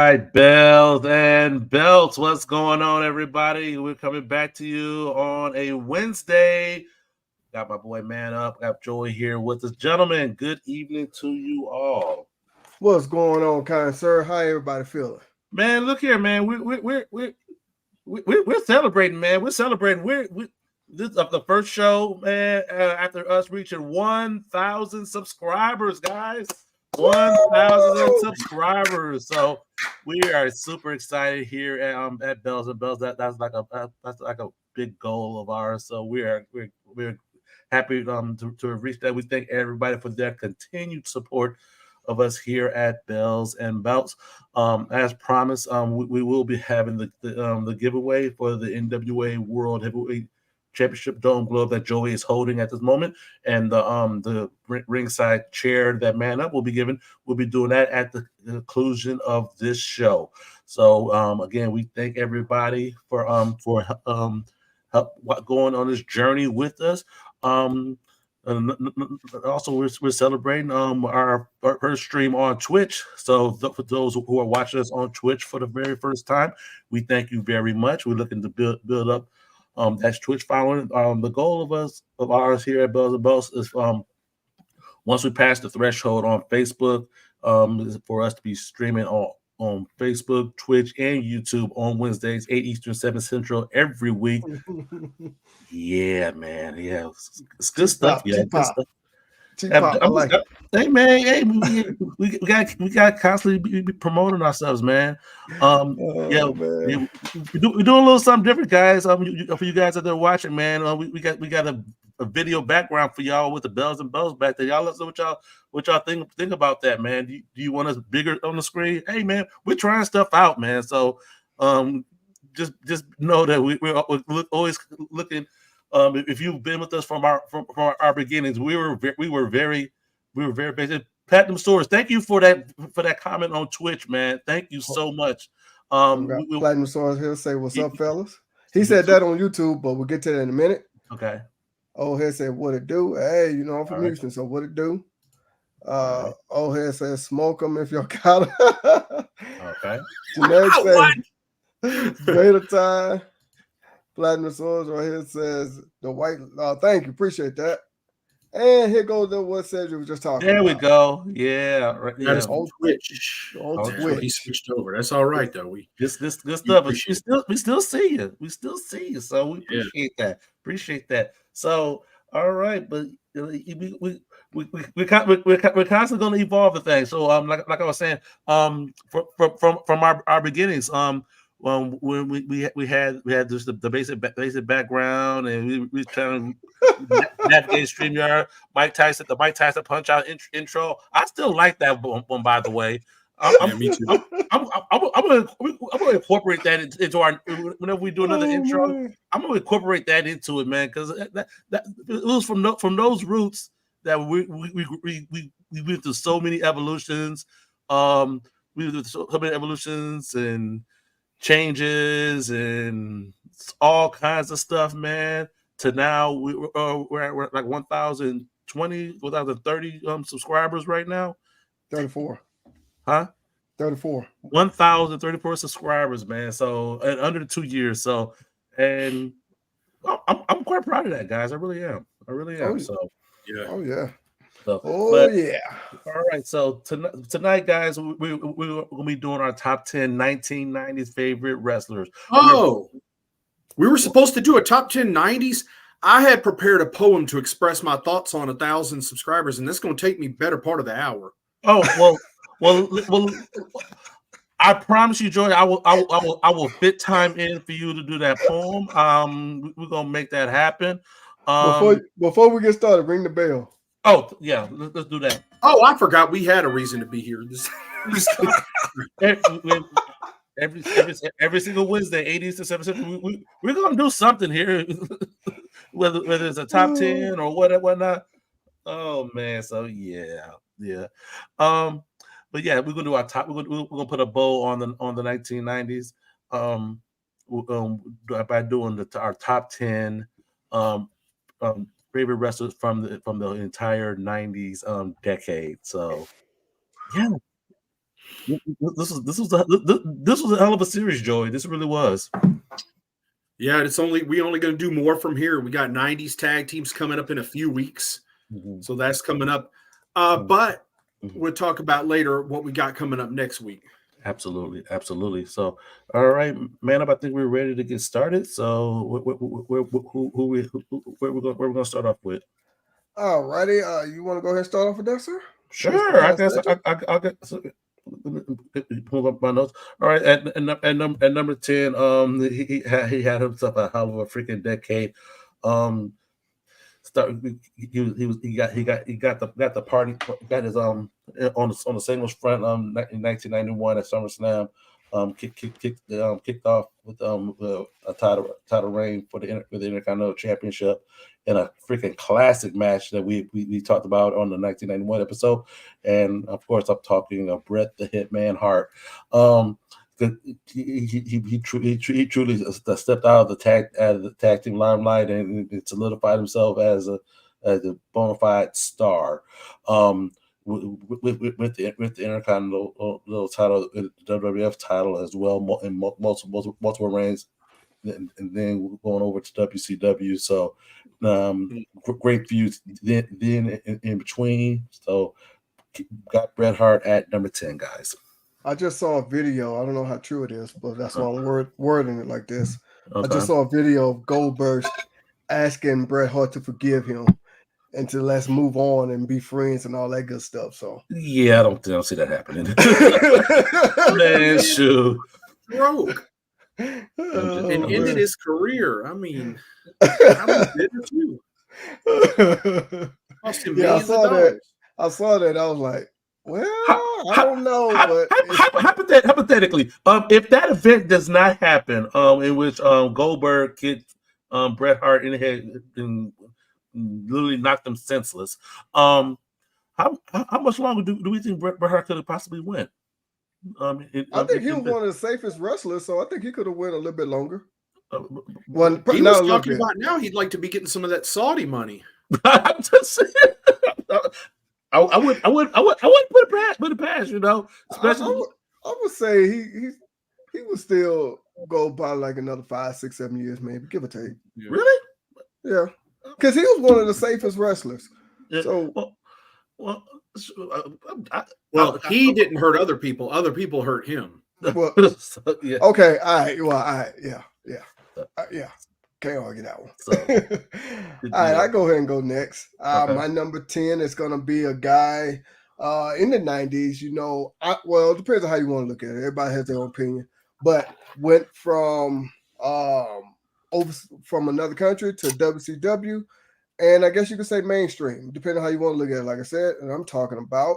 right, Bells and Belts. What's going on, everybody? We're coming back to you on a Wednesday. Got my boy Man Up. Got Joey here with us. Gentlemen, good evening to you all. What's going on, kind sir? How everybody feeling? Man, look here, man. We're celebrating, man. We're celebrating. This is the first show, man, after us reaching 1,000 subscribers, guys. 1,000 subscribers. So we are super excited here at Bells and Bells. That's like a big goal of ours. So we're happy to have reached that. We thank everybody for their continued support of us here at Bells and Belts. As promised, we will be having the giveaway for the NWA World Heavyweight Championship Dome Glove that Joey is holding at this moment, and the ringside chair that Man Up will be given. We'll be doing that at the conclusion of this show. So again, we thank everybody for help going on this journey with us. And also, we're celebrating our first stream on Twitch. So for those who are watching us on Twitch for the very first time, we thank you very much. We're looking to build up that's Twitch following. The goal of ours here at Bells and Bells is once we pass the threshold on Facebook, is for us to be streaming on Facebook, Twitch, and YouTube on Wednesdays, 8 Eastern, 7 Central every week. Yeah, man. Yeah, it's good stuff. Yeah, good stuff. Hey man, hey, we got constantly be promoting ourselves, man. Man. We're doing a little something different, guys. For you guys that are watching, man, we got a video background for y'all with the Bells and Bells back there. Y'all let us know what y'all think about that, man. Do you want us bigger on the screen? Hey man, we're trying stuff out, man. So just know that we're always looking. If you've been with us from our beginnings, we were very basic. Platinum Source, thank you for that comment on Twitch, man. Thank you so much. Platinum Source here say, "What's up, fellas?" He said that on YouTube, but we'll get to that in a minute. Okay. Old Head said, "What it do?" Hey, I'm from Houston, so what it do? Old Head says, "Smoke them if you're got it." Okay. Jeanette says, "Beta time." Platinum Source right here says, "The white." Thank you, appreciate that. And here goes what Cedric was just talking about. There we go. Yeah. That is on Twitch. On Twitch. He switched over. That's all right, though. This good stuff. We still see you. We still see you. So we appreciate that. Appreciate that. So all right, but we're constantly going to evolve the thing. So like I was saying, from our beginnings, when we had just the basic background, and we trying to navigate StreamYard. The Mike Tyson Punch Out intro. I still like that one, by the way. Me too. I'm gonna incorporate that into our whenever we do another intro. Man. I'm gonna incorporate that into it, man, because that it was from those roots that we went through so many evolutions. We went through so many evolutions and changes and all kinds of stuff, man. To now we're at like 1,020, 1,030 subscribers right now. 34. Huh? 34. 1,034 subscribers, man. So in under 2 years. So, and I'm quite proud of that, guys. I really am. So yeah. Oh yeah. So, yeah. All right. So tonight, guys, we're gonna be doing our top 10 1990s favorite wrestlers. We were supposed to do a top 10 90s. I had prepared a poem to express my thoughts on 1,000 subscribers, and this is going to take me better part of the hour. Oh well. I promise you, Joy. I will fit time in for you to do that poem. We're gonna make that happen. Before we get started, ring the bell. Oh yeah, let's do that. Oh, I forgot we had a reason to be here. Every single Wednesday, 80s to 7, we're gonna do something here, whether it's a top 10 or whatnot. Oh man, so yeah. But yeah, we're gonna do our top. We're gonna put a bow on the 1990s. By doing our top 10 favorite wrestlers from the entire 90s decade. So yeah. This was a hell of a series, Joey. This really was. Yeah, we only going to do more from here. We got 90s tag teams coming up in a few weeks, so that's coming up. But we'll talk about later what we got coming up next week. Absolutely. So, all right, man. I think we're ready to get started. So, where we're going to start off with? All righty. You want to go ahead and start off with that, sir? Sure. I guess I'll get. Pull up my notes. All right, at number 10, he had himself a hell of a freaking decade. He got the party, got his on the singles front in 1991 at SummerSlam. Kicked off with a title reign for the Intercontinental Championship in a freaking classic match that we talked about on the 1991 episode, and of course I'm talking of Bret the Hitman Hart. He truly stepped out of the tag team limelight and solidified himself as a bona fide star. With the Intercontinental title, the WWF title as well, in multiple reigns, and then going over to WCW. So great feuds then in between. So got Bret Hart at number 10, guys. I just saw a video. I don't know how true it is, but that's why I'm wording it like this. Okay. I just saw a video of Goldberg asking Bret Hart to forgive him and to let's move on and be friends and all that good stuff. So yeah, I don't see that happening. Man, shoot. Broke. And ended his career. I mean, I did it too. Cost him millions of dollars. I saw that. I was like, well, I don't know, but hypothetically, if that event does not happen, in which Goldberg kicked Bret Hart in the head and literally knocked him senseless, how much longer do we think Bret Hart could have possibly went? I think he was one of the safest wrestlers, so I think he could have went a little bit longer. He was talking about now he'd like to be getting some of that Saudi money. I'm just saying. I wouldn't put it past, you know. Especially, I would say he would still go by like another 5, 6, 7 years, maybe, give or take. Yeah. Really? Yeah, because he was one of the safest wrestlers. Yeah. So, he didn't hurt other people. Other people hurt him. Well, yeah. Okay. All right. Well, yeah. Can't argue that one. So, all right, I go ahead and go next. Okay. My number 10 is going to be a guy in the 90s. You know, it depends on how you want to look at it. Everybody has their own opinion, but went from another country to WCW, and I guess you could say mainstream, depending on how you want to look at it. Like I said, and I'm talking about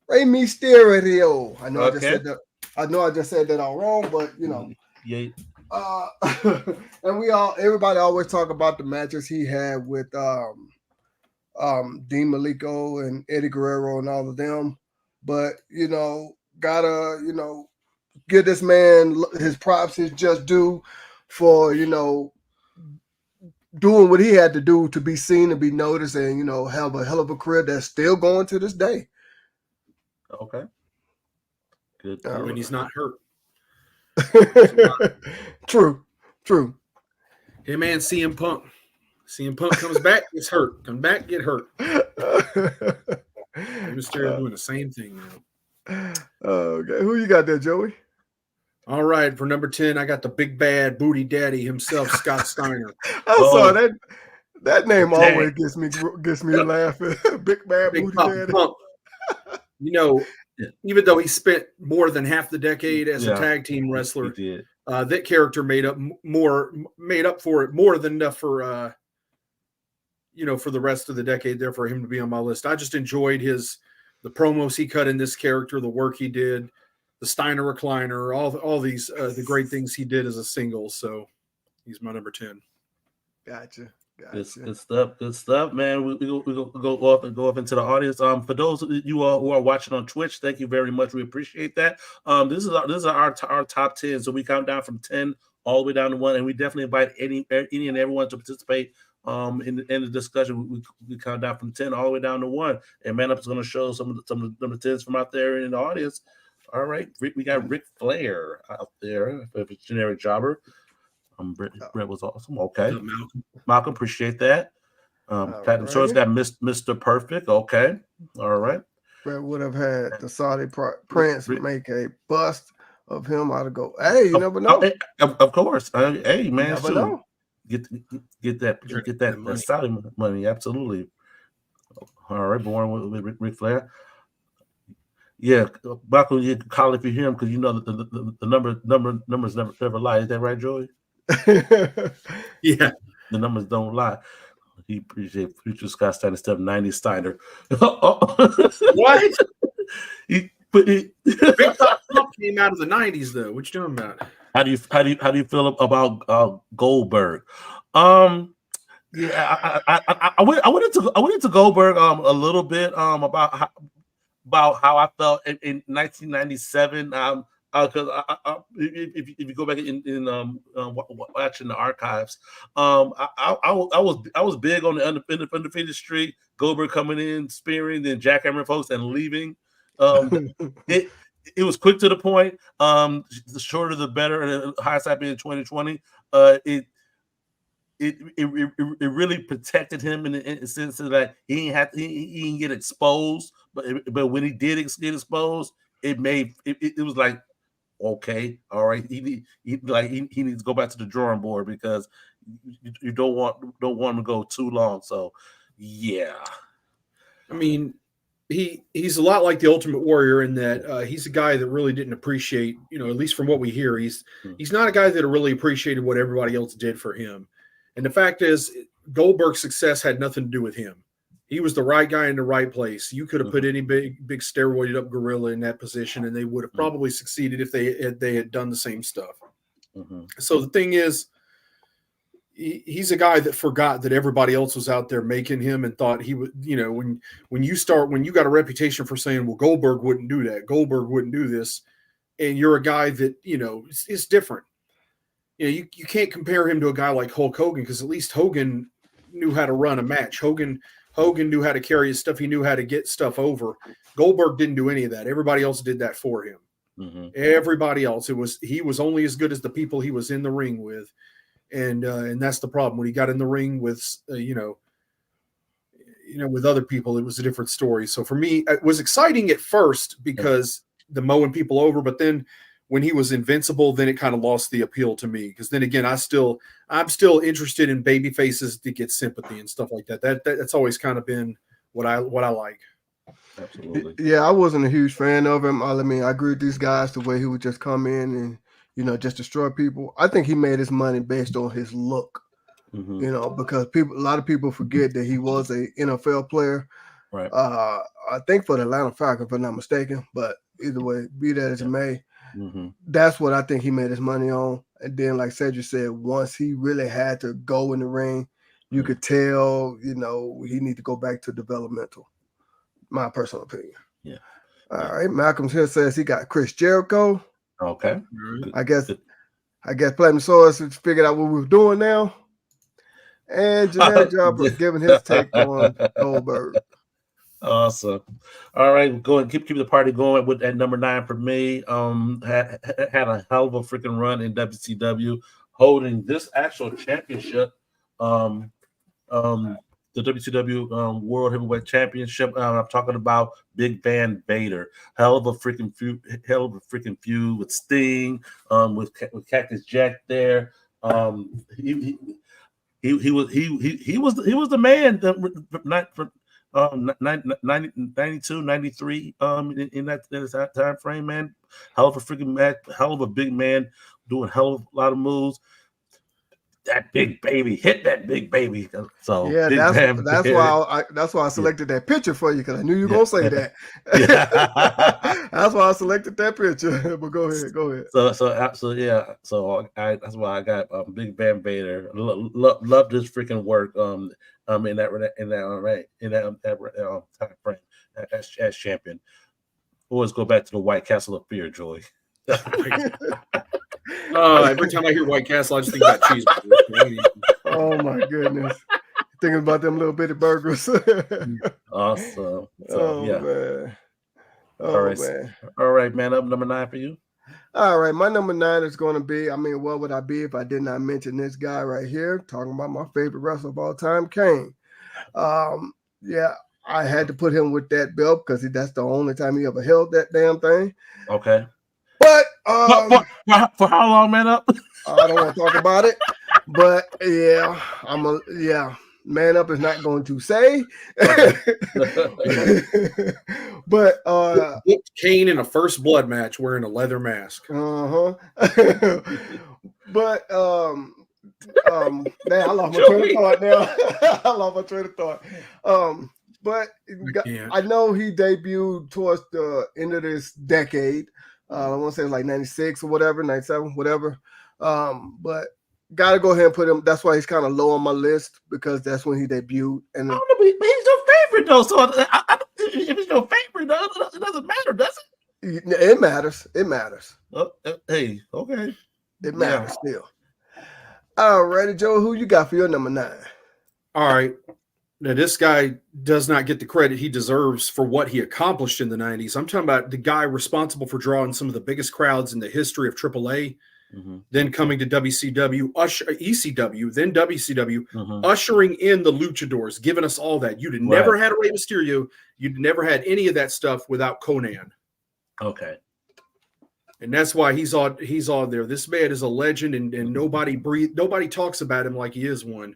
Rey Mysterio. I know I just said that. I know I just said that all wrong, but you know. Yeah. And everybody always talk about the matches he had with Dean Malenko and Eddie Guerrero and all of them, but you know, gotta give this man his props, his just due for doing what he had to do to be seen and be noticed, and have a hell of a career that's still going to this day. Okay, good. When he's not hurt. True. Hey man, CM Punk comes back, gets hurt. Come back, get hurt. Mysterio doing the same thing now. Okay, who you got there, Joey? All right, for number 10, I got the big bad booty daddy himself, Scott Steiner. Sorry, that name always gets me laughing. Big bad booty daddy. Punk. Even though he spent more than half the decade as a tag team wrestler, that character made up for it more than enough for for the rest of the decade there for him to be on my list. I just enjoyed the promos he cut in this character, the work he did, the Steiner recliner, all these the great things he did as a single. So he's my number 10. Gotcha. Good stuff, man. We go off into the audience. For those of you all who are watching on Twitch, thank you very much. We appreciate that. This is our top 10. So we count down from 10 all the way down to 1, and we definitely invite any and everyone to participate in the discussion, we count down from 10 all the way down to 1. And Man Up is going to show some of the number 10s from out there in the audience. All right, we got Ric Flair out there for a generic jobber. Brett was awesome. Okay, Malcolm, appreciate that. Platinum Shorts got Mr. Perfect. Okay, all right. Brett would have had the Saudi Prince make a bust of him. I'd go, hey, you never know. Of course, hey man, never know. Get that Saudi money. Absolutely. All right, born with Ric Flair. Yeah, Malcolm, you can call if you hear him because you know that the numbers never lie. Is that right, Joey? Yeah, the numbers don't lie. He appreciate future Scott Steiner stuff. 90 Steiner. What? Big Top came out of the 90s though. What you talking about? How do you feel about Goldberg? Yeah, I went into Goldberg a little bit about how I felt in 1997. Because if you go back in watching the archives, I was big on the undefeated streak. Goldberg coming in, spearing, then jackhammering folks and leaving. It was quick to the point. The shorter the better. And hindsight being 2020, it really protected him in the sense that he didn't get exposed. But when he did get exposed, it was like, okay, all right. He needs to go back to the drawing board because you don't want him to go too long. So yeah, I mean, he's a lot like the Ultimate Warrior in that he's a guy that really didn't appreciate, at least from what we hear, he's not a guy that really appreciated what everybody else did for him. And the fact is, Goldberg's success had nothing to do with him. He was the right guy in the right place. You could have put any big steroided up gorilla in that position, and they would have probably succeeded if they had done the same stuff. Mm-hmm. So the thing is, he's a guy that forgot that everybody else was out there making him and thought he would. When you got a reputation for saying, well, Goldberg wouldn't do that, Goldberg wouldn't do this, and you're a guy that it's different. You can't compare him to a guy like Hulk Hogan because at least Hogan knew how to run a match. Hogan knew how to carry his stuff. He knew how to get stuff over. Goldberg didn't do any of that. Everybody else did that for him. Mm-hmm. Everybody else, he was only as good as the people he was in the ring with, and that's the problem. When he got in the ring with with other people, it was a different story. So for me, it was exciting at first because the mowing people over, but then when he was invincible, then it kind of lost the appeal to me. Because then again, I'm still interested in baby faces to get sympathy and stuff like that. That's always kind of been what I like. Absolutely. Yeah, I wasn't a huge fan of him. I mean, I agree with these guys the way he would just come in and just destroy people. I think he made his money based on his look. Mm-hmm. Because a lot of people forget that he was a NFL player. Right. I think for the Atlanta Falcons, if I'm not mistaken. But either way, be that as it may. Mm-hmm. That's what I think he made his money on. And then, like Cedric said, once he really had to go in the ring, you could tell, he need to go back to developmental. My personal opinion. Yeah. All right. Malcolm here says he got Chris Jericho. Okay. I guess Platinum Source figured out what we were doing now. And Generic Jobber giving his take on Goldberg. Awesome. All right, go and keep the party going with that number 9 for me. Had a hell of a freaking run in WCW, holding this actual championship, the WCW World Heavyweight Championship. I'm talking about Big Van Vader. Hell of a freaking feud with Sting, with Cactus Jack there. He was the man that 92, 93 in that time frame, man. Hell of a freaking match, hell of a big man doing hell of a lot of moves. That big baby, hit that big baby. So yeah, that's why I selected that picture for you because I knew you were gonna say that. That's why I selected that picture. But go ahead. So absolutely, yeah. So that's why I got Big Van Vader. Love this freaking work. In that time frame as champion. Always go back to the White Castle of Fear, Joy. Every time I hear White Castle, I just think about cheese. Oh my goodness! Thinking about them little bitty burgers. Awesome. So, man. All right, man. All right, man. Up number 9 for you. All right, my number 9 is going to be. I mean, what would I be if I did not mention this guy right here? Talking about my favorite wrestler of all time, Kane. Yeah, I had to put him with that belt because that's the only time he ever held that damn thing. Okay. But for how long, man? Up. I don't want to talk about it. But yeah, Man Up is not going to say. But Kane in a first blood match wearing a leather mask. But man, I lost my train of thought now. I lost my train of thought. But I know he debuted towards the end of this decade. I want to say it was like 96 or whatever, 97, whatever. But gotta go ahead and put him. That's why he's kind of low on my list because that's when he debuted. And I don't know, but he's your favorite though. So if he's your favorite, it doesn't matter, does it? It matters. It matters. Hey, okay. It matters still. All righty, Joe. Who you got for your number 9? All right. Now, this guy does not get the credit he deserves for what he accomplished in the 90s. I'm talking about the guy responsible for drawing some of the biggest crowds in the history of AAA. Then coming to WCW, ECW, then WCW, ushering in the Luchadors, giving us all that. You'd never had a Rey Mysterio. You'd never had any of that stuff without Conan. Okay. And that's why he's on there. This man is a legend, and nobody talks about him like he is one.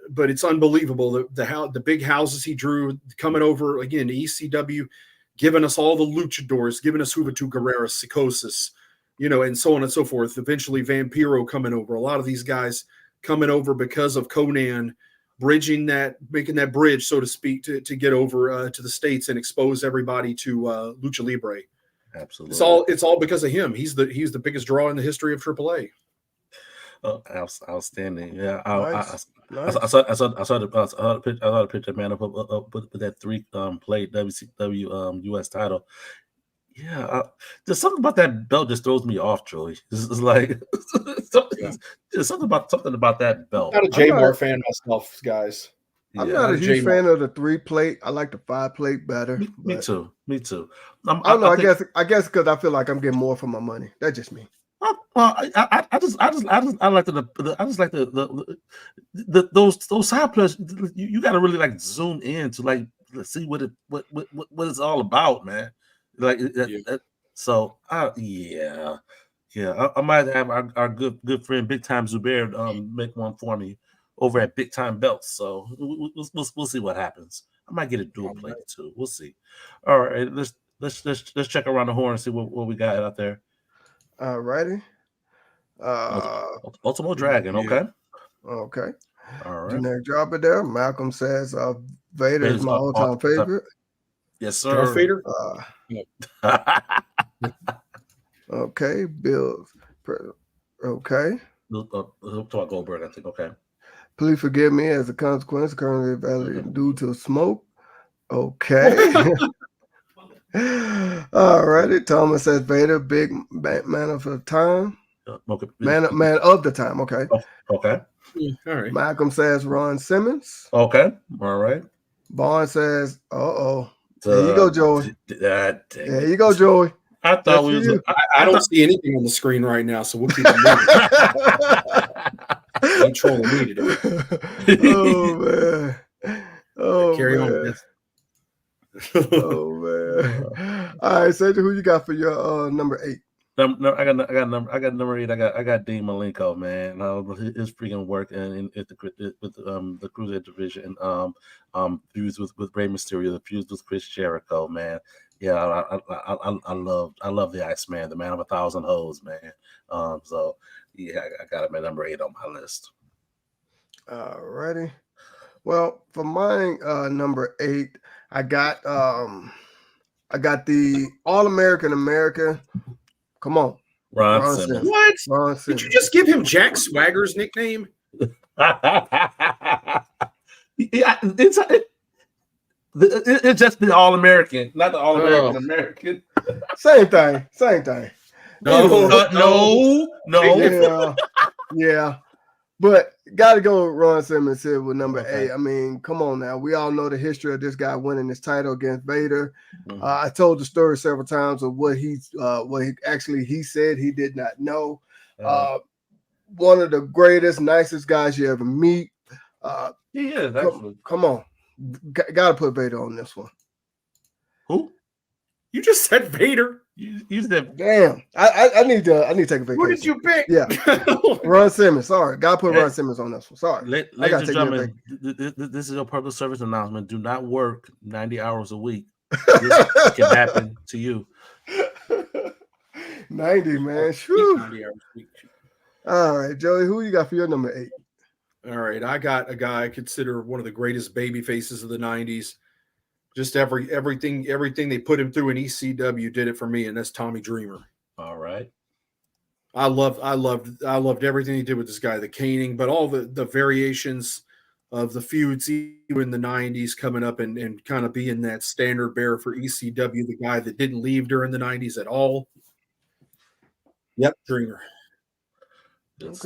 But it's unbelievable the big houses he drew coming over again to ECW, giving us all the Luchadors, giving us Juventud Guerrera, Psicosis, and so on and so forth. Eventually Vampiro coming over. A lot of these guys coming over because of Conan making that bridge, so to speak, to get over to the States and expose everybody to Lucha Libre. Absolutely. It's all because of him. He's the biggest draw in the history of AAA. Outstanding. Yeah. Nice. I saw the picture, man, up with that 3-plate WCW US title. Yeah, there's something about that belt just throws me off, Joey. It's like there's something about that belt. I'm not a J-Mar fan myself, guys. I'm not a huge fan of the 3-plate. I like the 5-plate better. Me too. I don't know. I guess because I feel like I'm getting more for my money. That's just me. I just like those side players. You got to really like zoom in to like see what it's all about, man. Like so, I might have our good friend Big Time Zubair make one for me over at Big Time Belts. So we'll see what happens. I might get a dual plate too. We'll see. All right, let's check around the horn and see what we got out there. All righty. Ultimo Dragon. Okay. Okay. All right. Generic jobber there. Malcolm says Vader is my all-time favorite. Yes, sir. Vader. Okay. Bill. Okay. Talk Goldberg, I think. Okay. Please forgive me as a consequence. Currently evaluated due to smoke. Okay. All righty. Thomas says Vader, big man of the time. Okay. Man of the time. Okay. Okay. All right. Malcolm says Ron Simmons. Okay. All right. Bond says, there you go, Joey. There you go, Joey. I thought we was. I don't see anything on the screen right now, so we'll keep it moving. I'm trolling me today. Oh man. Carry on. Oh man. All right, Cedric, who you got for your number 8? No, I got number 8. I got Dean Malenko, man. His freaking work with the Cruiserweight division, fused with Rey Mysterio, fused with Chris Jericho, man. Yeah, I love the Iceman, the man of 1,000 hoes, man. So yeah, I got him at number 8 on my list. All righty. Well, for my number 8, I got the All-American America. Come on. Ron Simmons. What? Ron Simmons. Did you just give him Jack Swagger's nickname? It's just the All-American, not the All-American American. Same thing. No. Yeah. But got to go with Ron Simmons here with number 8. I mean, come on now. We all know the history of this guy winning his title against Vader. I told the story several times of what he said he did not know. One of the greatest, nicest guys you ever meet. He is, actually. Come on. Got to put Vader on this one. Who? You just said Vader. You said, damn. I need to take a vacation. Who did you pick? Yeah, Ron Simmons. Sorry, gotta put Ron Simmons on this one. Sorry, ladies and gentlemen, this is a public service announcement. Do not work 90 hours a week. This can happen to you. 90, man. 90 hours a week. All right, Joey, who you got for your number 8? All right, I got a guy I consider one of the greatest baby faces of the 90s. Just everything they put him through in ECW did it for me, and that's Tommy Dreamer. All right. I loved everything he did with this guy, the caning, but all the variations of the feuds even in the 90s coming up and kind of being that standard bearer for ECW, the guy that didn't leave during the 90s at all. Yep, Dreamer. Okay.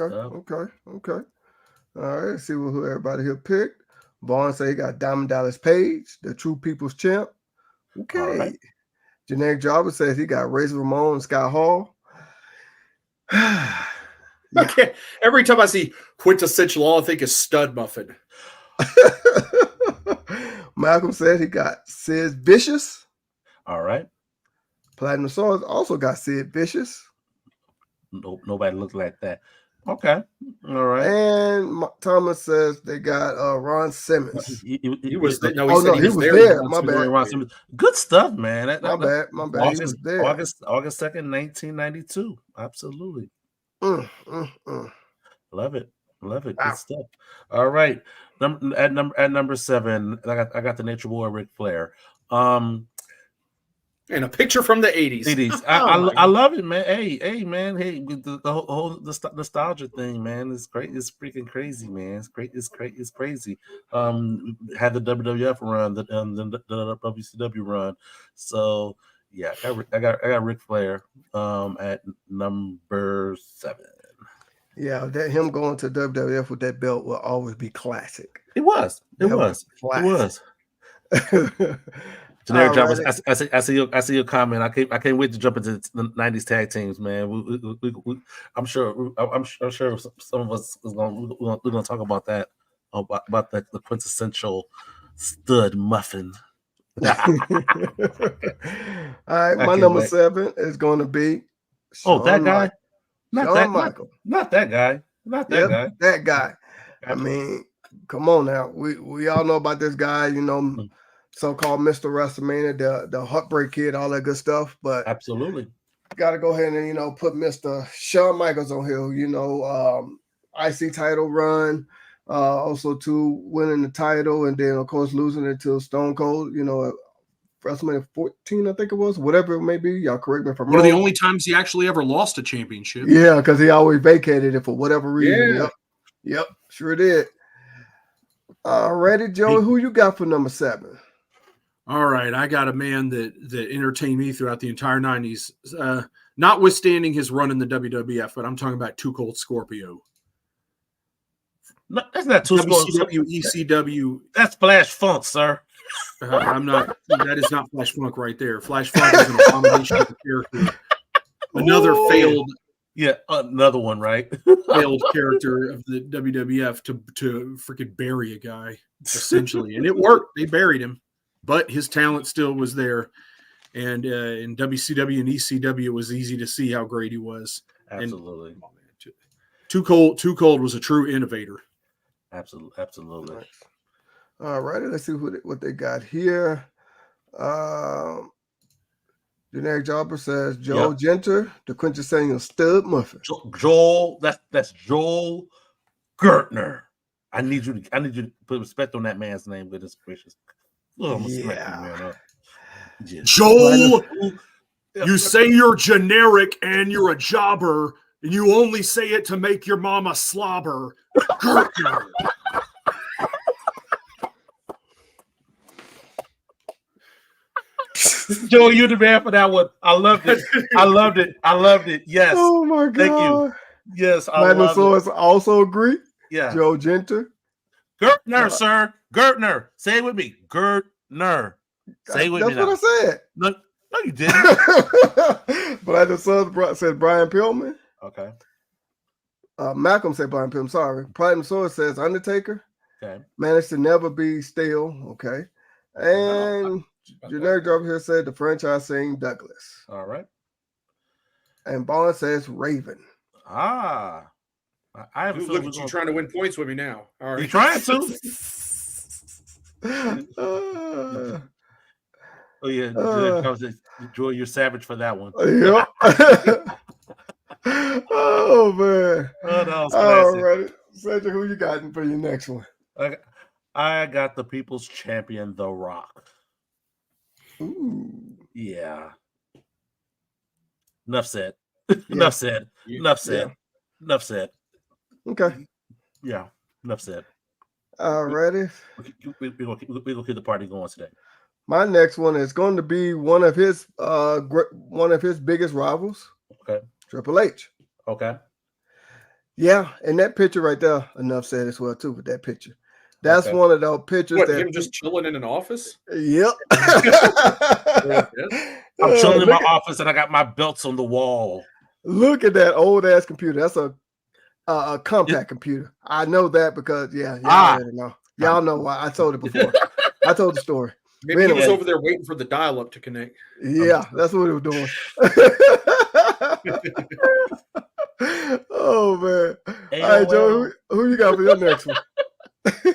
All right, let's see who everybody here picked. Vaughn say he got Diamond Dallas Page, the True People's Champ. Okay. Right. Generic Jobber says he got Razor Ramon and Scott Hall. Okay. Every time I see quintessential, all I think is Stud Muffin. Malcolm said he got Sid Vicious. All right. Platinum Swords also got Sid Vicious. Nope, nobody looked like that. Okay. All right. And Thomas says they got Ron Simmons. He was there. My bad. Ron Simmons. Good stuff, man. My bad. August 2nd, 1992. Absolutely. Love it. Good stuff. All right. At number 7, I got the Nature Boy Ric Flair. And a picture from the 80s. I love it, man. Hey, man. Hey, the whole nostalgia thing, man. It's great. It's freaking crazy, man. It's great. It's crazy. Had the WWF run, the WCW run. So yeah, I got Ric Flair at number 7. Yeah, him going to WWF with that belt will always be classic. It was. Generic Job, I see your comment. I can't wait to jump into the 90s tag teams, man. I'm sure some of us we're gonna talk about that, about the quintessential Stud Muffin. All right, my number 7 is going to be Shawn that guy, Michael. Not that guy. That guy. I mean, come on now. We all know about this guy, you know. So-called Mr. WrestleMania, the Heartbreak Kid, all that good stuff. But absolutely, got to go ahead and put Mr. Shawn Michaels on here. IC title run, also to winning the title, and then of course losing it to Stone Cold. WrestleMania 14, I think it was, whatever it may be. Y'all correct me if I'm wrong. One of the only times he actually ever lost a championship. Yeah, because he always vacated it for whatever reason. Yeah. Yep, sure did. All righty, Joey, who you got for number 7? All right, I got a man that entertained me throughout the entire 90s, notwithstanding his run in the WWF, but I'm talking about Too Cold Scorpio. No, that's not Too Cold. WCW, ECW. That's Flash Funk, sir. I'm not. That is not Flash Funk right there. Flash Funk is an abomination of a character. Another failed. Yeah, another one, right? Failed character of the WWF to freaking bury a guy, essentially, and it worked. They buried him. But his talent still was there. And in WCW and ECW, it was easy to see how great he was. Absolutely. And, Too Cold was a true innovator. Absolutely. Nice. All righty. Let's see what they got here. Generic Jobber says Joel Genter, the quintessential Stud Muffin. Joel, that's Joel Gertner. I need you to put respect on that man's name. Goodness gracious. Oh, yeah. Joel, you say you're generic and you're a jobber, and you only say it to make your mama slobber. Joel, you're the man for that one. I loved it. Yes. Oh my God. Thank you. Yes, I love it. Also agree. Yeah. Joe Genter. Gertner, sir. Gertner. Say it with me. Gertner. Say it with me now. That's what I said. No, you didn't. But the Southern said Brian Pillman. Okay. Malcolm said Brian Pillman. Sorry. Pride and Sword says Undertaker. Okay. Managed to never be still. Okay. And Generic Drop here said the franchise saying Douglas. All right. And Bond says Raven. I have a look at you trying to win points with me now. All right. You trying to? Oh yeah, Joy, you're savage for that one. Yep. Oh man. Oh, that was all right, Cedric, who you got for your next one? I got the People's Champion, The Rock. Ooh. Yeah. Enough said. Yeah. Enough said. Enough said. Yeah. Enough said. Okay. Yeah. Enough said. Alrighty. We're gonna keep the party going today. My next one is going to be one of his biggest rivals. Okay. Triple H. Okay. Yeah, and that picture right there, enough said as well too with that picture. That's one of those pictures that him just chilling in an office. Yep. I'm chilling in my office and I got my belts on the wall. Look at that old ass computer. That's a compact computer. I know that because y'all already know. Y'all know why I told it before. I told the story. Maybe he was over there waiting for the dial-up to connect. Yeah, that's what he was doing. Oh man! AOL. All right, Joe, who you got for your next one?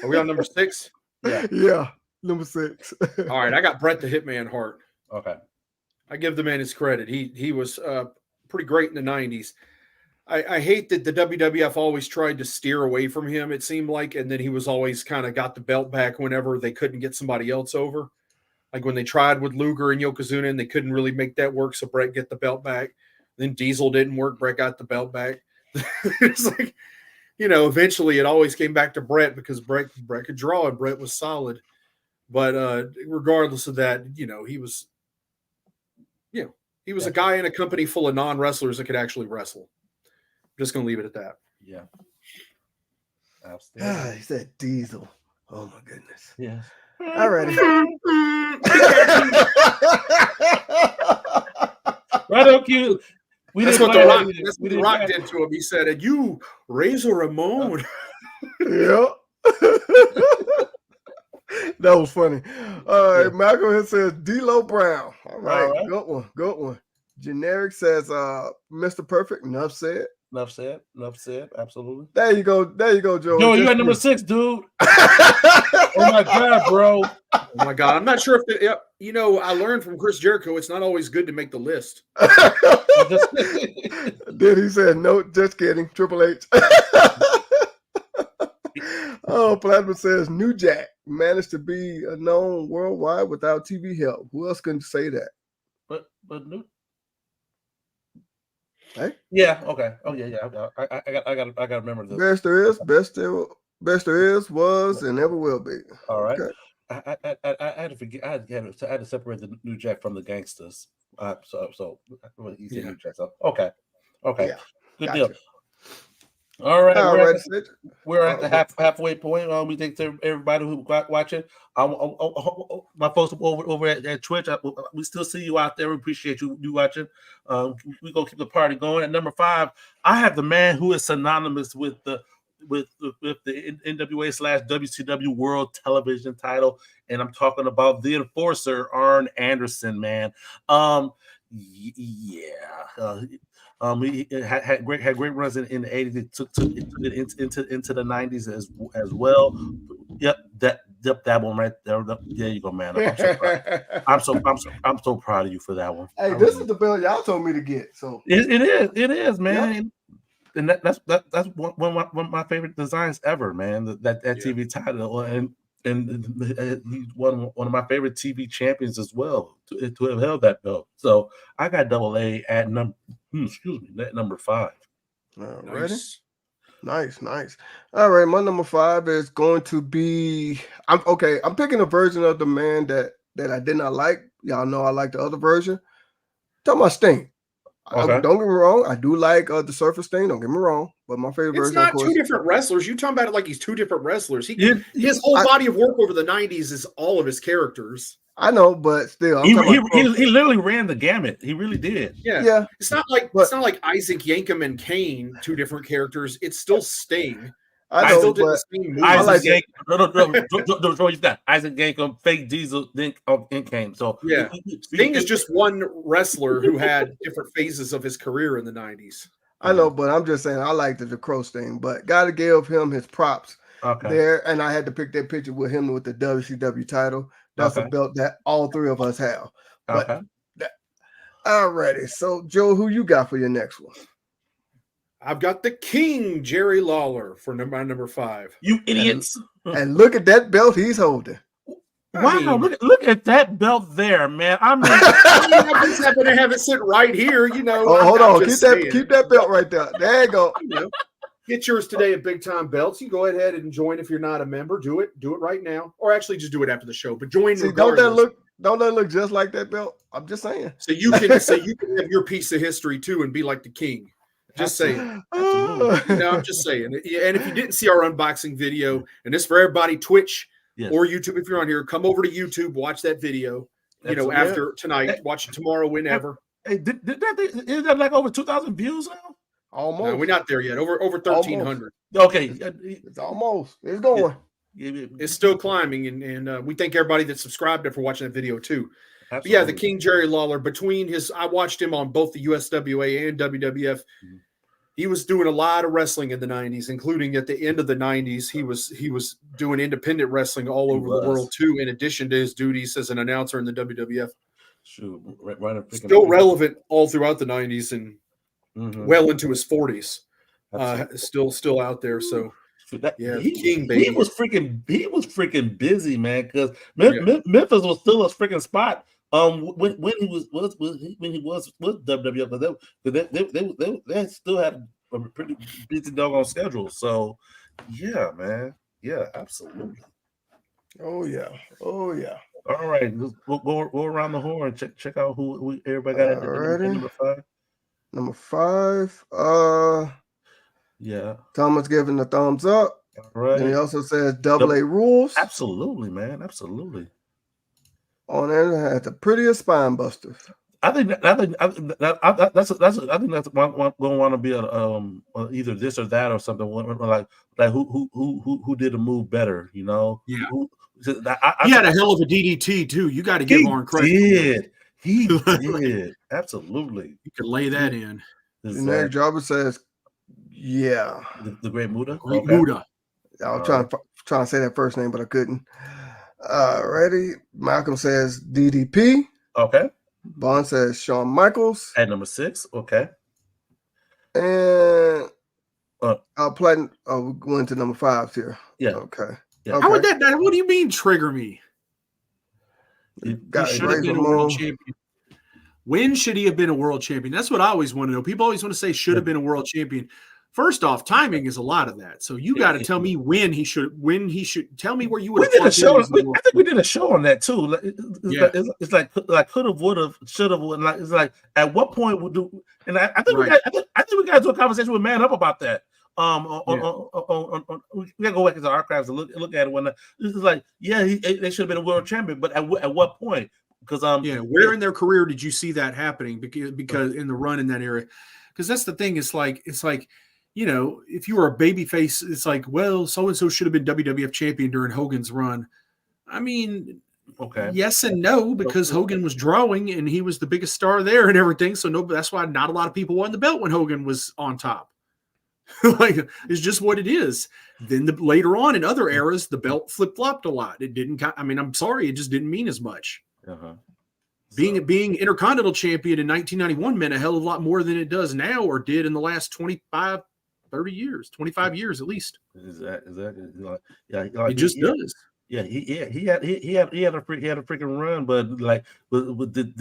Are we on number 6? Yeah, number 6. All right, I got Bret the Hitman Hart. Okay, I give the man his credit. He was pretty great in the 90s. I hate that the WWF always tried to steer away from him, it seemed like, and then he was always kind of got the belt back whenever they couldn't get somebody else over. Like when they tried with Luger and Yokozuna and they couldn't really make that work, so Bret get the belt back. Then Diesel didn't work, Bret got the belt back. It's like, eventually it always came back to Bret because Bret could draw and Bret was solid. But regardless of that, he was a guy in a company full of non-wrestlers that could actually wrestle. I'm just going to leave it at that. Yeah. He said Diesel. Oh my goodness. Yeah. All righty. Right on cue. That's what The Rock did to him. He said, "And you, Razor Ramon." Yep. That was funny. All right, Malcolm here says D'Lo Brown. All right. Good one. Generic says Mr. Perfect. Enough said. Enough said. Absolutely. There you go, Joe. Yo, you at number 6, dude. Oh my God, bro. Oh my God, I'm not sure if I learned from Chris Jericho. It's not always good to make the list. Then he said, "No, just kidding." Triple H. Oh, Platinum says New Jack managed to be known worldwide without TV help. Who else can say that? But New. Hey. Yeah. Okay. Oh yeah. I got to remember this. Best there is, was, and ever will be. All right. Okay. I had to forget. I had to separate the New Jack from the Gangsters. So you said New Jack. So okay. Yeah. Good deal. All right. We're at the halfway point. We thank to everybody who watching. My folks over at Twitch. We still see you out there. We appreciate you watching. We gonna keep the party going. At number 5, I have the man who is synonymous with the NWA / WCW World Television title, and I'm talking about the Enforcer, Arn Anderson, man. He had great runs in the 80s. It took it into the 90s as well. Yep, that one right there. There you go, man. I'm so proud of you for that one. Hey, this is the belt y'all told me to get. So it is, man. Yeah. And that's one of my favorite designs ever, man. That TV title, and he's one of my favorite TV champions as well to have held that belt. So I got AA at number 5. All righty. Nice. All right, my number 5 is going to be. I'm picking a version of the man that I did not like. Y'all know I like the other version. Talking about Sting. Okay. Don't get me wrong. I do like the Surface thing. Don't get me wrong. But my favorite version, not of course, two different wrestlers. You talking about it like he's two different wrestlers. His whole I, body of work over the 90s is all of his characters. I know, but still, he literally ran the gamut. He really did. Yeah. It's not like Isaac Yankem and Kane, two different characters. It's still Sting. I know, but Isaac Yankem, fake Diesel, then Kane. So yeah, Sting is just one wrestler who had different phases of his career in the 90s. I know, but I'm just saying I like the Crow Sting, but gotta give him his props there. And I had to pick that picture with him with the WCW title. That's a belt that all three of us have. But alrighty. So Joe, who you got for your next one? I've got the King, Jerry Lawler, for my number 5. You idiots! And look at that belt he's holding. Wow, look at that belt there, man. I mean, I just happen to have it sit right here, you know. Oh, hold on. Keep that belt right there. There you go. Get yours today at Big Time Belts. You go ahead and join if you're not a member. Do it right now. Or actually just do it after the show. But join. See, don't that look just like that belt? I'm just saying. So you can have your piece of history too and be like the King. Just saying. No, I'm just saying. And if you didn't see our unboxing video, and this for everybody, Twitch or YouTube, if you're on here, come over to YouTube, watch that video. After tonight, watch it tomorrow, whenever. Hey, is that like over 2,000 views now? Almost. No, we're not there yet. Over 1,300. Okay, it's almost. It's going. It's still climbing, and we thank everybody that subscribed for watching that video too. But yeah, the King Jerry Lawler. I watched him on both the USWA and WWF. Mm-hmm. He was doing a lot of wrestling in the 90s, including at the end of the 90s. He was doing independent wrestling all over the world too, in addition to his duties as an announcer in the WWF. Still relevant all throughout the 90s and well into his 40s. Still out there. So King, baby. He was freaking busy, man, because Memphis was still a freaking spot. When he was with WWF, they still had a pretty busy doggone schedule. So yeah, man, yeah, absolutely. Oh yeah. All right, we'll go around the horn. Check out who everybody got at number 5. Number 5. Yeah. Thomas giving the thumbs up. All right. And he also says double A rules. Absolutely, man. Absolutely. On there had the prettiest spine busters. I think that's going to want to be either this or that or something like who did a move better, you know? Yeah. He had a hell of a DDT too. You got to give Arn credit. He did. Absolutely. You could lay that in. Generic Jobber says, yeah. The Great Muta? Muta. I was trying to say that first name, but I couldn't. Ready? Malcolm says DDP. Okay. Bond says Shawn Michaels. At number 6. Okay. And Platinum. We're going to number 5 here. Yeah. Okay. Yeah. Okay. How would that? What do you mean trigger me? He should have been a world champion. When should he have been a world champion? That's what I always want to know. People always want to say should have been a world champion. First off, timing is a lot of that. So you got to tell me when he should. Tell me where you would. We did a show. I think we did a show on that too. It's like could have, would have, should have. Like it's like at what point would do? And I think we got to do a conversation with Man Up about that. We gotta go back into archives and look at it. When this is like, they should have been a world champion, but at what point? Because where in their career did you see that happening? Because in the run in that area, because that's the thing. It's like if you were a babyface, it's like, well, so and so should have been WWF champion during Hogan's run. I mean, okay, yes and no, because Hogan was drawing and he was the biggest star there and everything. So that's why not a lot of people won the belt when Hogan was on top. Like it's just what it is. Then later on in other eras, the belt flip-flopped a lot. It didn't. I mean, I'm sorry, it just didn't mean as much. Being Intercontinental champion in 1991 meant a hell of a lot more than it does now, or did in the last 25 years at least. Exactly. It just does. Yeah, he had a freaking run, but did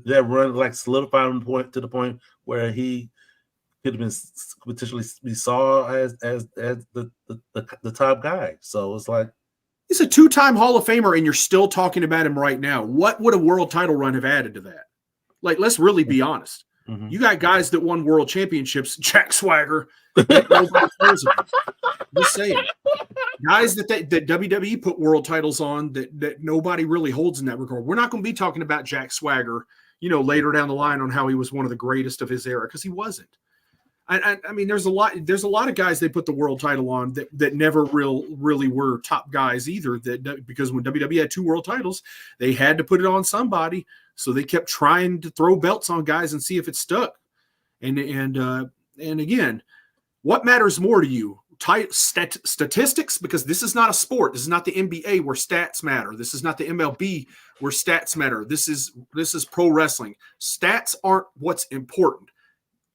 that run like solidify him to the point where he could have been potentially be saw as the top guy. So it's like he's a 2-time Hall of Famer, and you're still talking about him right now. What would a world title run have added to that? Like, let's really be honest. You got guys that won world championships, Jack Swagger. Nobody cares about. Just saying. Guys that WWE put world titles on that nobody really holds in that regard. We're not going to be talking about Jack Swagger, later down the line on how he was one of the greatest of his era, because he wasn't. I mean, there's a lot of guys they put the world title on that never really were top guys either. Because when WWE had 2 world titles, they had to put it on somebody, so they kept trying to throw belts on guys and see if it stuck. And again, what matters more to you? Statistics, because this is not a sport. This is not the NBA where stats matter. This is not the MLB where stats matter. This is pro wrestling. Stats aren't what's important.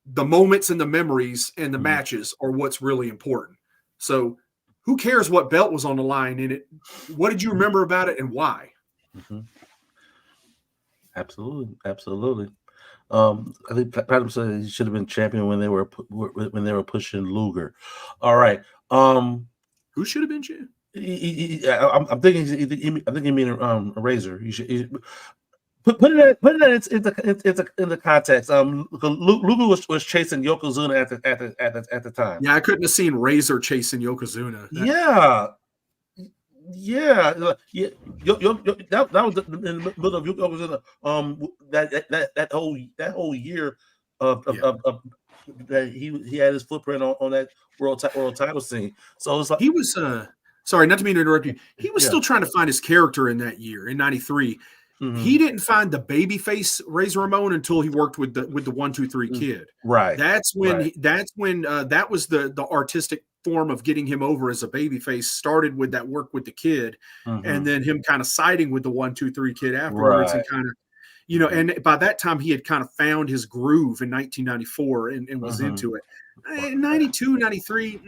The moments and the memories and the matches are what's really important. So who cares what belt was on the line in it? What did you remember about it and why? Absolutely. I think Platinum said he should have been champion when they were pushing Luger. All right. Who should have been champion? I'm thinking. I think you mean Razor. You should. Put it in the context. Luger was chasing Yokozuna at the time. Yeah, I couldn't have seen Razor chasing Yokozuna. That was in the middle of Yokozuna. That whole year of that he had his footprint on that world title scene. So it's like he was. Sorry, not to mean to interrupt you. He was still trying to find his character in that year in '93. He didn't find the babyface Razor Ramon until he worked with the 1, 2, 3 kid. Right. That's when that was the artistic form of getting him over as a babyface. Started with that work with the kid, and then him kind of siding with the 1, 2, 3 kid afterwards, and kind of, and by that time he had kind of found his groove in 1994 and was into it. 92, 93.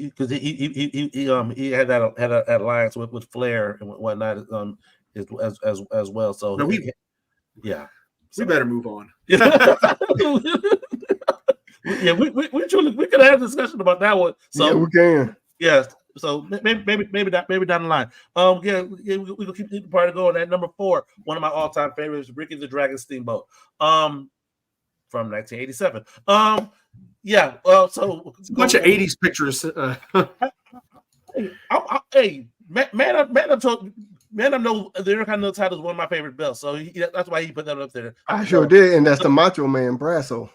Because he had that alliance with Flair and whatnot as well. So we better move on. We could have a discussion about that one. So we can. Yeah. So maybe down the line. We will keep the party going. At number 4, one of my all-time favorites, Ricky the Dragon Steamboat. From 1987. So it's a bunch of 80s pictures. Man, I know the Intercontinental title is one of my favorite belts, so that's why he put that up there. I sure did, and that's the Macho Man Brasso.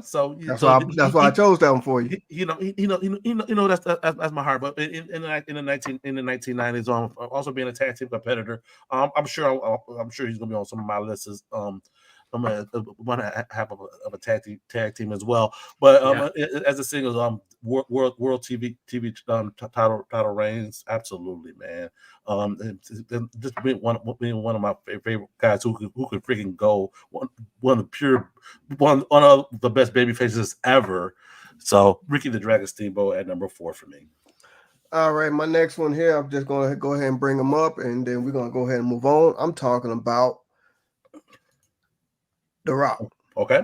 So that's why I chose that one for you. That's my heart. But in the 1990s, also being a tag team competitor, I'm sure he's gonna be on some of my lists. I'm gonna have a tag team as well. But as a singles, world TV title reigns, absolutely, man. Just being one of my favorite guys who could freaking go one of the best baby faces ever. So Ricky the Dragon Steamboat at number 4 for me. All right, my next one here, I'm just gonna go ahead and bring him up, and then we're gonna go ahead and move on. I'm talking about The Rock. Okay.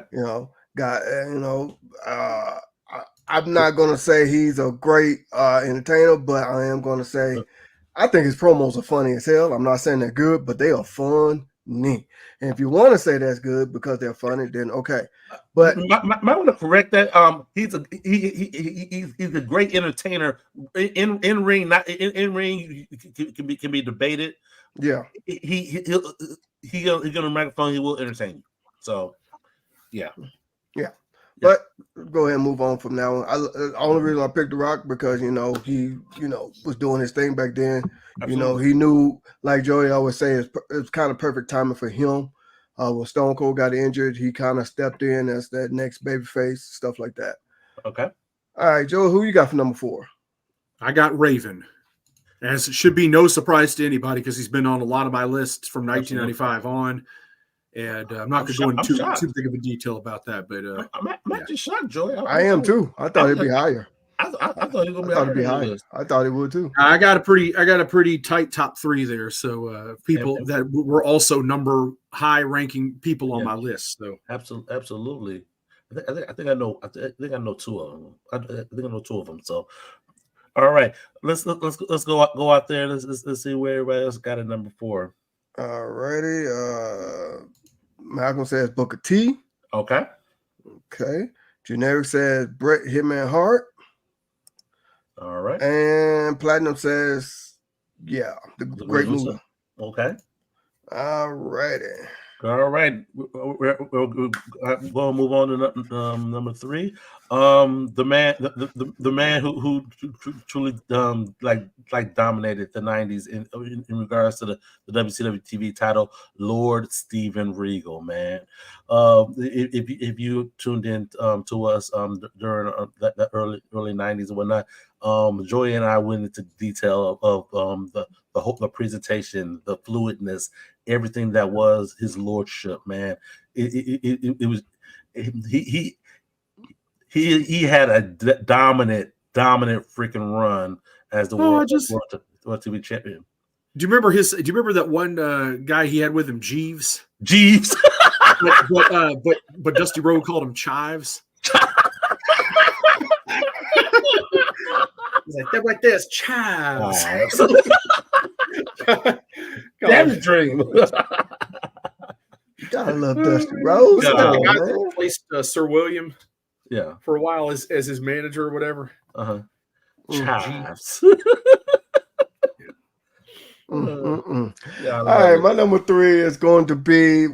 I'm not gonna say he's a great entertainer, but I am gonna say I think his promos are funny as hell. I'm not saying they're good, but they are funny. And if you want to say that's good because they're funny, then okay. But might want to correct that. He's a great entertainer in ring. Not in ring can be debated. Yeah. He'll get on the microphone. He will entertain you. So, yeah. But go ahead and move on from now on. The only reason I picked The Rock because he was doing his thing back then. Absolutely. He knew, like Joey always say, it was kind of perfect timing for him. When Stone Cold got injured, he kind of stepped in as that next babyface, stuff like that. Okay. All right, Joey, who you got for number 4? I got Raven. As it should be no surprise to anybody because he's been on a lot of my lists from 1995 on. And I'm not going to go into too big of a detail about that, but I'm just shocked, Joey. I am too. I thought it'd be higher. I thought it would be higher. I thought it would too. I got a pretty tight top 3 there. So people that were also number high ranking people on my list. So absolutely. I think I know 2 of them. I think I know 2 of them. So all right, let's go out there. Let's see where everybody else got a number 4. All righty. Malcolm says Booker T. Okay. Okay. Generic says Bret Hitman Hart. All right. And Platinum says, the Great Muta. Okay. All righty. All right. We're going to move on to number 3. The man who truly dominated the 90s in regards to the WCW TV title, Lord Steven Regal, man. If you tuned in to us during the early 90s and whatnot, Joey and I went into detail of the presentation, the fluidness, everything that was his lordship, man. It was he had a dominant freaking run as the world TV champion. Do you remember that one guy he had with him, Jeeves? Jeeves. but Dusty Rhodes called him Chives. He's like, they're like this, Chives. Damn the dream. Gotta love Dusty Rhodes. The guy that replaced Sir William, for a while as his manager or whatever. Chives. All right, my number 3 is going to be.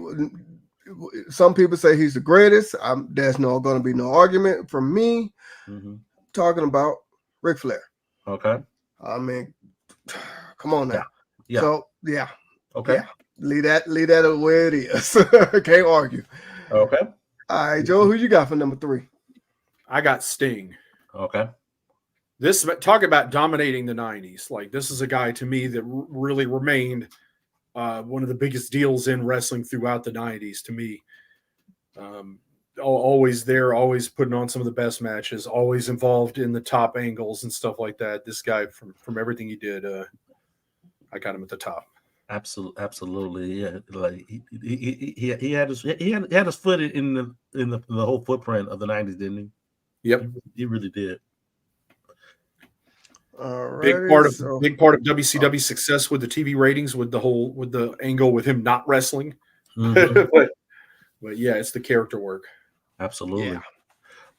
Some people say he's the greatest. There's going to be no argument from me. Talking about Ric Flair. Okay. I mean, come on now. Yeah. So okay. Yeah. Leave that where it is. Can't argue. Okay. All right, Joe, who you got for number 3? I got Sting. Okay. Talk about dominating the 90s. Like, this is a guy to me that really remained one of the biggest deals in wrestling throughout the 90s to me. Always there, always putting on some of the best matches, always involved in the top angles and stuff like that. This guy, from everything he did, I got him at the top. Absolutely, yeah. Like he had his foot in the whole footprint of the 90s, didn't he? Yep, he really did. Big part of WCW's success with the TV ratings, with the angle with him not wrestling. but yeah, it's the character work. Absolutely. Yeah.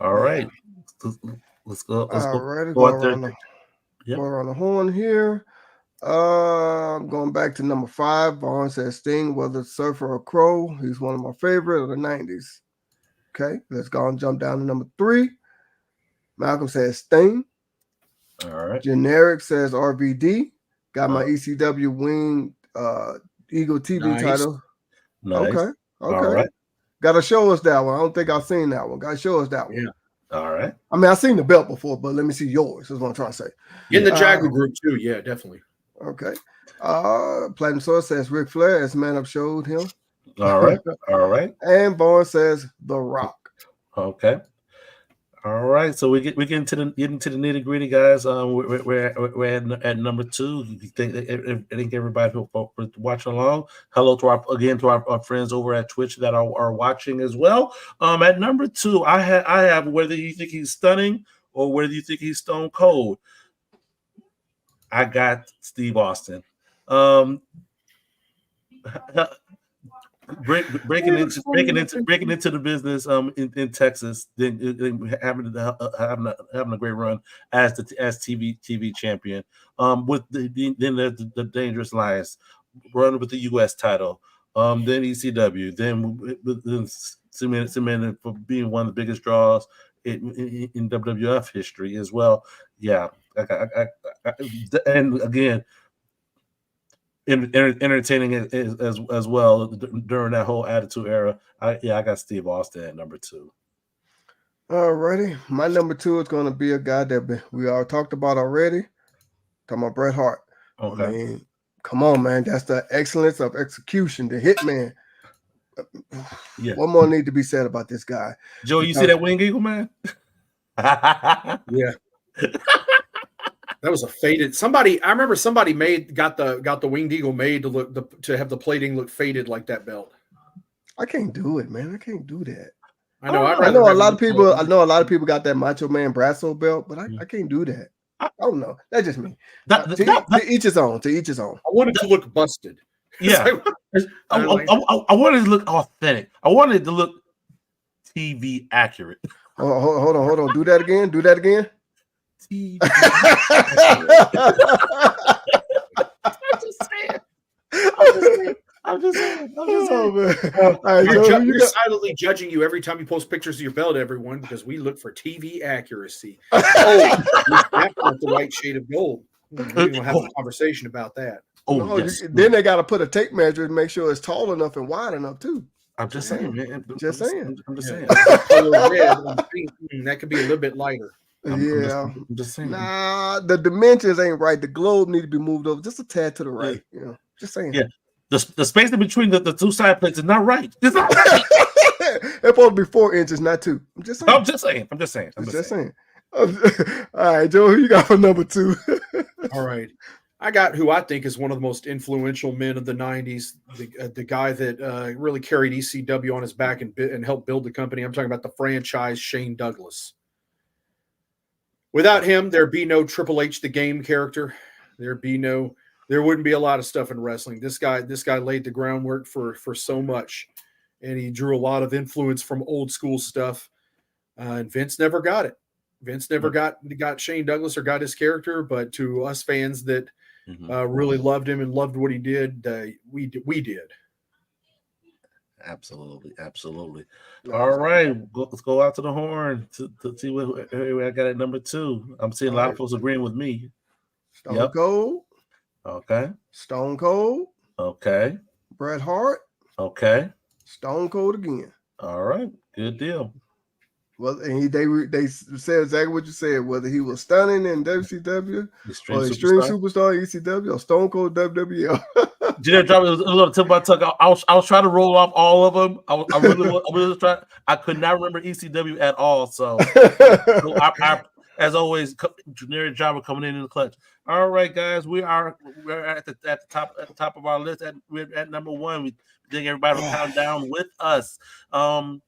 All right, let's go. Go around the horn here. I'm going back to number 5. Vaughn says Sting, whether Surfer or Crow. He's one of my favorite of the 90s. Okay, let's go and jump down to number 3. Malcolm says Sting. All right. Generic says RVD. Got my ECW Wing Eagle TV title. Nice. Okay. All right. Got to show us that one. I don't think I've seen that one. Got to show us that one. Yeah. All right. I mean, I've seen the belt before, but let me see yours. Is what I'm trying to say. In the Jaguar group too. Yeah, definitely. Okay. Platinum Source says Ric Flair, as Man Up showed him. All right. All right. And Vaughn says The Rock. Okay. All right. So we get into the nitty gritty, guys. We're at number 2. I think everybody who's watching along. Hello to our friends over at Twitch that are watching as well. At number 2, I have whether you think he's stunning or whether you think he's stone cold. I got Steve Austin. Breaking into the business in Texas, then having a great run as TV champion. With the Dangerous Alliance, running with the U.S. title. Then ECW, then cemented for being one of the biggest draws in WWF history as well. Yeah. And again, entertaining as well during that whole Attitude Era. I got Steve Austin at number 2. All righty, my number 2 is going to be a guy that we all talked about already. Talking about Bret Hart. Okay. I mean, come on, man, that's the excellence of execution, the Hitman. Yeah. What more need to be said about this guy? Joe, you see that Wing Eagle, man? Yeah. That was a faded. I remember somebody got the Winged Eagle made to have the plating look faded like that belt. I can't do it, man. I can't do that. I know. I know a lot of people. I know a lot of people got that Macho Man Brasso belt, but I can't do that. I don't know. That's just me. To each his own. To each his own. I wanted to look busted. Yeah. I wanted to look authentic. I wanted to look TV accurate. Hold on. Do that again. TV. I'm just saying. We're silently judging you every time you post pictures of your belt, everyone, because we look for TV accuracy. You have the right shade of gold. We're going to have a conversation about that. Yes. Then they got to put a tape measure and make sure it's tall enough and wide enough too. I'm just saying, man. I'm just saying. That could be a little bit lighter. I'm just saying. Nah, the dimensions ain't right. The globe need to be moved over just a tad to the right. Just saying. Yeah. The space in between the two side plates is not right. It's not right. It's supposed to be 4 inches, not 2. I'm just saying. I'm just saying. All right, Joe, who you got for number 2? All right. I got who I think is one of the most influential men of the 90s, the guy that really carried ECW on his back and helped build the company. I'm talking about the franchise, Shane Douglas. Without him, there'd be no Triple H, the game character. There wouldn't be a lot of stuff in wrestling. This guy laid the groundwork for so much, and he drew a lot of influence from old school stuff. And Vince never got it. Vince never got Shane Douglas or got his character, but to us fans that really loved him and loved what he did, we did. Absolutely. All right, let's go out to the horn to see what I got at number 2. I'm seeing a lot of folks agreeing with me. Stone Cold. Okay. Stone Cold. Okay. Bret Hart. Okay. Stone Cold again. All right. Good deal. Well, and they said exactly what you said, whether he was stunning in WCW or Extreme Superstar ECW or Stone Cold WWL. Did drop it was a little tip by tuck. I was trying to roll off all of them. I really tried. I could not remember ECW at all. So I as always, generic jobber coming in the clutch. All right, guys, we're at the top of our list. We're at number 1. We think everybody will count down with us. Right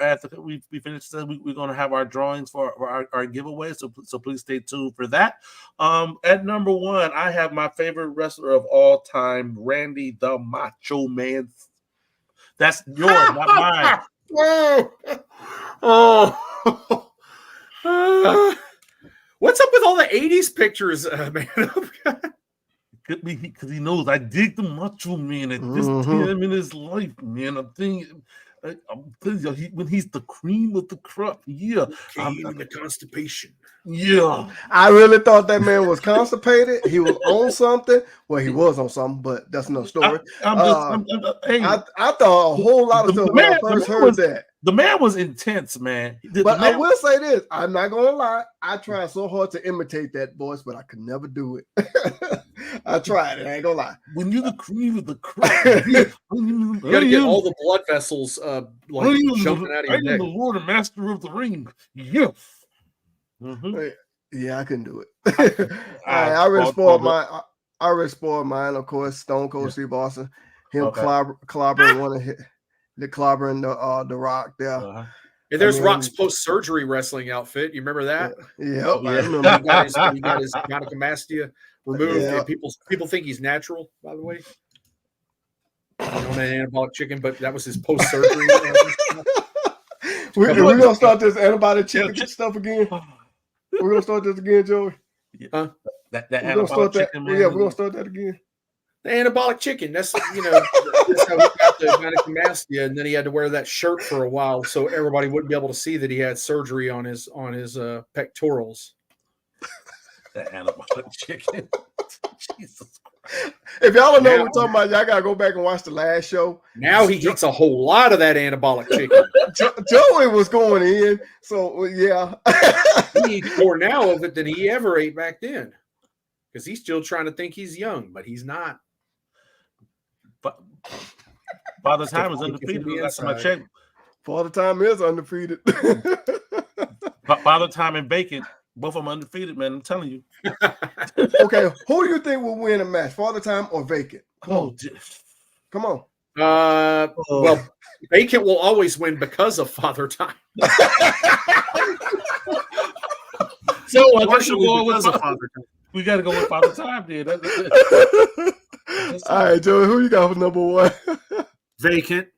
after we finish, we're going to have our drawings for our giveaway. So please stay tuned for that. At number 1, I have my favorite wrestler of all time, Randy the Macho Man. That's yours, not mine. What's up with all the 80s pictures, man? Could be because he knows I dig the Macho Man at this time in his life, man. I'm telling you, when he's the cream of the crop, the constipation. Yeah, I really thought that man was constipated. He was on something. Well, he was on something, but that's another story. I thought a whole lot of stuff when I first heard that. The man was intense, man. I will say this: I'm not gonna lie. I tried so hard to imitate that voice, but I could never do it. I tried it. I ain't gonna lie. When you're the cream of the crop, you gotta get all the blood vessels jumping out of your neck. I am the Lord and Master of the Ring. Yes. Yeah, I couldn't do it. I already spoiled mine. I already spoiled mine. Of course, Stone Cold Steve Austin, him clobbering one of his. The clobbering the Rock there. And there's Rock's post-surgery wrestling outfit. You remember that? Yeah. I remember he got his gynecomastia removed. Yeah. And people think he's natural, by the way. On an anabolic chicken, but that was his post-surgery. We're going to start this antibiotic chicken stuff again. We're going to start this again, Joey. Huh? That antibiotic chicken, man. Yeah, we're going to start that again. The anabolic chicken. That's that's how he got the gynecomastia, and then he had to wear that shirt for a while so everybody wouldn't be able to see that he had surgery on his pectorals. The anabolic chicken. Jesus Christ. If y'all don't know what we're talking about, y'all gotta go back and watch the last show. Now he eats a whole lot of that anabolic chicken. Joey was going in, so yeah. He eats more now of it than he ever ate back then. Because he's still trying to think he's young, but he's not. But Father Time is undefeated. Last time I checked. Father Time is undefeated. Father Time and Bacon, both of them undefeated, man. I'm telling you. Okay, who do you think will win a match, Father Time or Vacant? Come on. Well, Bacon will always win because of Father Time. So we got to go with Father Time, then. All right, Joey, who you got for number one? Vacant.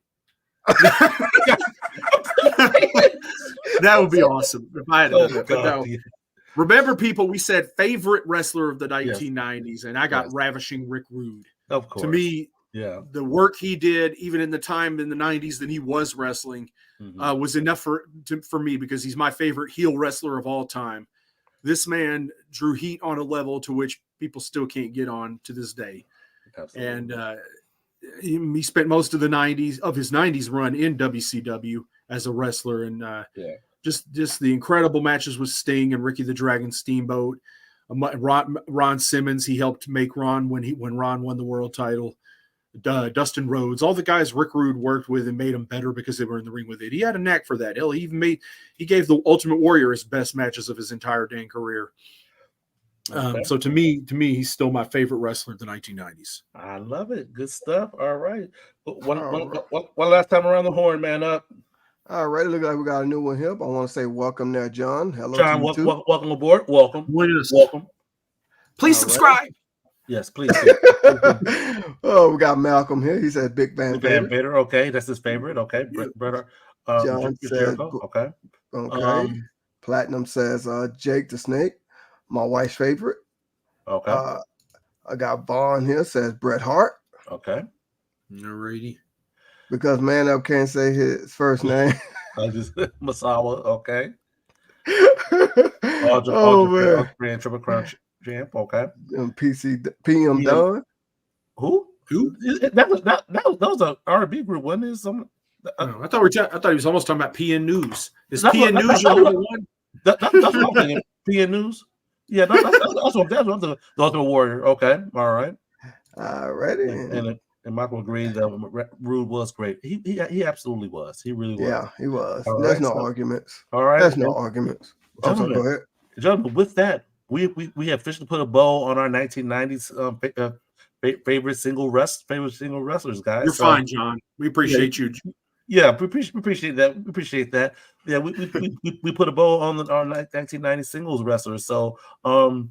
That would be awesome if I had that. Remember, people, we said favorite wrestler of the 1990s, and I got Ravishing Rick Rude. Of course. To me, the work he did, even in the time in the 90s that he was wrestling, was enough for me because he's my favorite heel wrestler of all time. This man drew heat on a level to which people still can't get on to this day. Absolutely. And he spent most of his 90s run in WCW as a wrestler, and just the incredible matches with Sting and Ricky the Dragon Steamboat. Ron Simmons, he helped make Ron when Ron won the world title. Dustin Rhodes, all the guys Rick Rude worked with and made them better because they were in the ring with it. He had a knack for that. He gave the Ultimate Warrior his best matches of his entire dang career. So to me, he's still my favorite wrestler of the 1990s. I love it. Good stuff. All right. One last time around the horn, man up. All right. Look like we got a new one here. But I want to say welcome there, John. Hello, John. Welcome aboard. Welcome. Welcome. Please subscribe. Right. Yes, please. Oh, we got Malcolm here. He said Big Van Vader. Okay, that's his favorite. Okay, brother. John said, okay. Okay. Platinum says Jake the Snake, my wife's favorite. Okay. I got Vaughn here, says Bret Hart. Okay. Alrighty. Because man up can't say his first name. Masawa. Okay. Man. Triple Crown champ. Okay. PM Dunn. Who? That was an R&B group, wasn't it? I thought he was almost talking about PN News. Is PN News your number one? That's what I'm thinking. PN News. Yeah, that's what the Ultimate Warrior. Okay, all right. All righty. And Michael agreed that Rude was great. He absolutely was. He really was. Yeah, he was. There's no arguments. All right. There's no arguments. Gentlemen, go ahead. Gentlemen, with that, we officially put a bow on our 1990s favorite single wrestlers, guys. You're fine, John. We appreciate you. Yeah, we appreciate that. We appreciate that. Yeah, we put a bow on our 1990 singles wrestlers. So our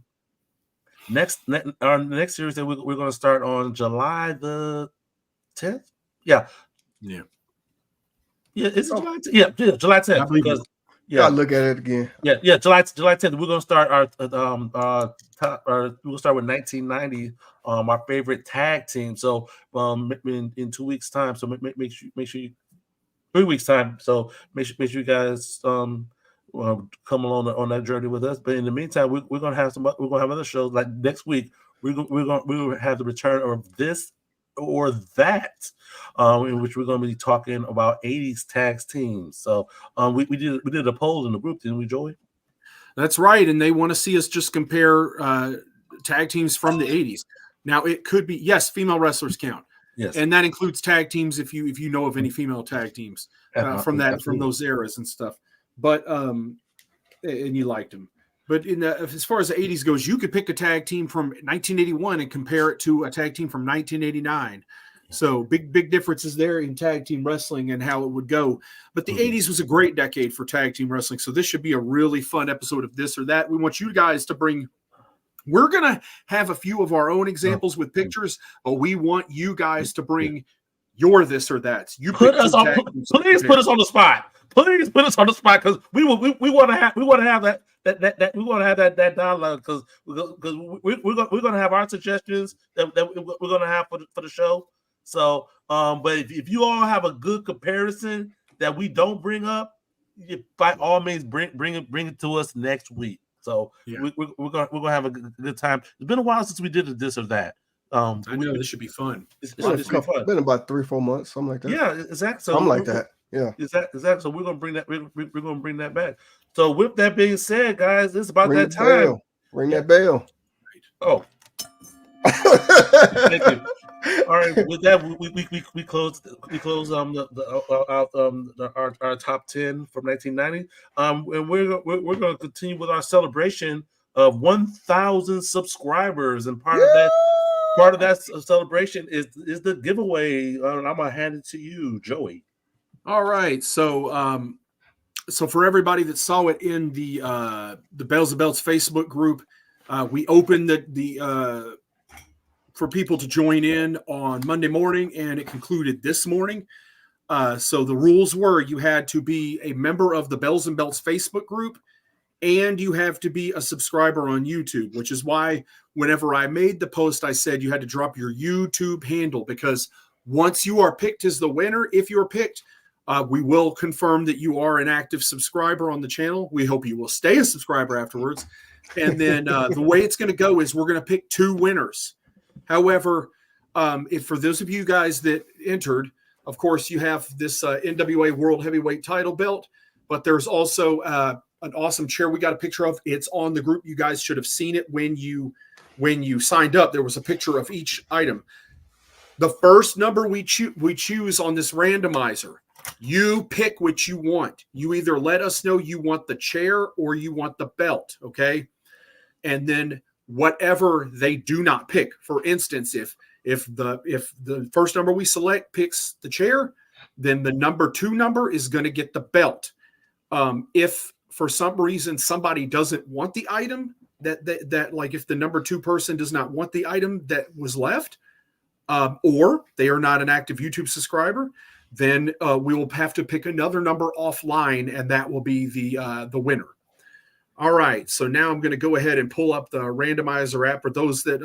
next series that we're going to start on July the 10th. Yeah. It's July 10th. Yeah, July 10th. Because I'll look at it again. Yeah, July 10th. We're going to start we'll start with 1990. Our favorite tag team. So in 2 weeks' time. So make sure you 3 weeks' time. So make sure you guys come along on that journey with us. But in the meantime, we're gonna have other shows. Like next week, we will have the return of This or That, in which we're going to be talking about 80s tag teams. So we did a poll in the group, didn't we, Joey? That's right, and they want to see us just compare tag teams from the 80s. Now it could be female wrestlers count. Yes, and that includes tag teams if you know of any female tag teams from those eras and stuff. But and you liked them. But as far as the 80s goes, you could pick a tag team from 1981 and compare it to a tag team from 1989. So big differences there in tag team wrestling and how it would go. But the 80s was a great decade for tag team wrestling. So this should be a really fun episode of This or That. We want you guys to bring. We're going to have a few of our own examples with pictures, but we want you guys to bring your This or That. You put us on. Please put us on the spot. Please put us on the spot because we want to have that we want to have that dialogue because we're going to have our suggestions that we're going to have for the show. So, but if you all have a good comparison that we don't bring up, by all means bring it to us next week. So we're gonna have a good time. It's been a while since we did This or That. I know this should be fun. It's been about 3-4 months, something like that. Yeah, exactly. So something like that. Yeah, exactly. So we're gonna bring that. We're gonna bring that back. So with that being said, guys, it's about that time. Ring that bell. Oh, thank you. All right. With that, we close our top 10 from 1990. And we're going to continue with our celebration of 1,000 subscribers, and part of that celebration is the giveaway. I'm gonna hand it to you, Joey. All right. So for everybody that saw it in the Bells of Belts Facebook group, we opened the for people to join in on Monday morning, and it concluded this morning. So the rules were you had to be a member of the Bells and Belts Facebook group, and you have to be a subscriber on YouTube, which is why whenever I made the post, I said you had to drop your YouTube handle, because once you are picked as the winner, if you're picked, we will confirm that you are an active subscriber on the channel. We hope you will stay a subscriber afterwards. And then the way it's going to go is we're going to pick 2 winners. However, if for those of you guys that entered, of course, you have this NWA World Heavyweight title belt, but there's also an awesome chair we got a picture of. It's on the group. You guys should have seen it when you signed up. There was a picture of each item. The first number we choose on this randomizer, you pick what you want. You either let us know you want the chair or you want the belt, okay? And then whatever they do not pick. For instance, if the first number we select picks the chair, then the number 2 number is going to get the belt. If for some reason somebody doesn't want the item, that like if the number 2 person does not want the item that was left, or they are not an active YouTube subscriber, then we will have to pick another number offline, and that will be the winner. All right, so now I'm going to go ahead and pull up the randomizer app for those that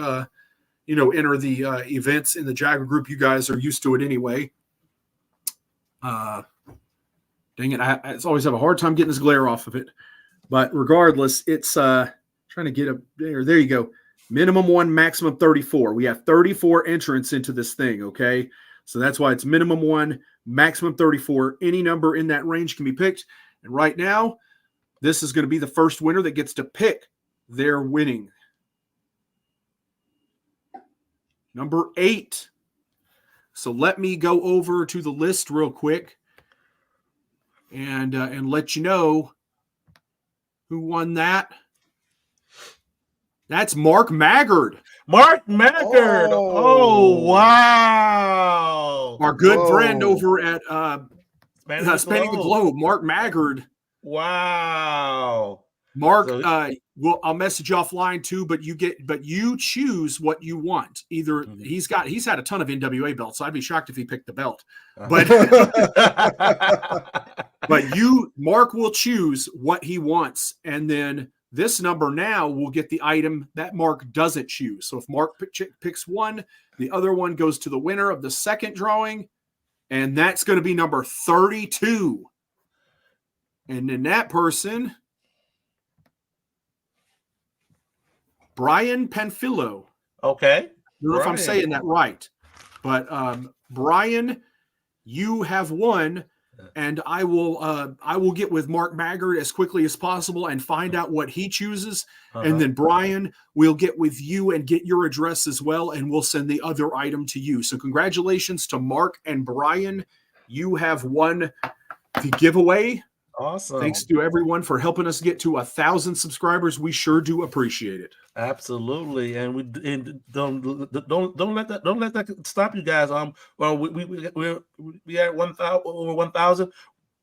enter the events in the Jagger group. You guys are used to it anyway. Dang it, I always have a hard time getting this glare off of it. But regardless, it's trying to get up there. There you go. Minimum 1, maximum 34. We have 34 entrants into this thing, okay? So that's why it's minimum 1, maximum 34. Any number in that range can be picked. And right now, this is going to be the first winner that gets to pick their winning. Number 8. So let me go over to the list real quick and let you know who won that. That's Mark Maggard. Mark Maggard. Oh wow. Our good friend over at Spanning the Globe, Mark Maggard. Wow. Mark, I'll message you offline too, but you choose what you want. Either he's had a ton of NWA belts, so I'd be shocked if he picked the belt. But but Mark will choose what he wants, and then this number now will get the item that Mark doesn't choose. So if Mark picks one, the other one goes to the winner of the second drawing, and that's going to be number 32. And then that person, Brian Panfilo. Okay. I don't know if I'm saying that right, but Brian, you have won, and I will get with Mark Maggard as quickly as possible and find out what he chooses, and then Brian will get with you and get your address as well, and we'll send the other item to you. So congratulations to Mark and Brian. You have won the giveaway. Awesome. Thanks to everyone for helping us get to 1,000 subscribers. We sure do appreciate it. Absolutely, and don't let that stop you guys. Well, we at 1,000 over 1,000.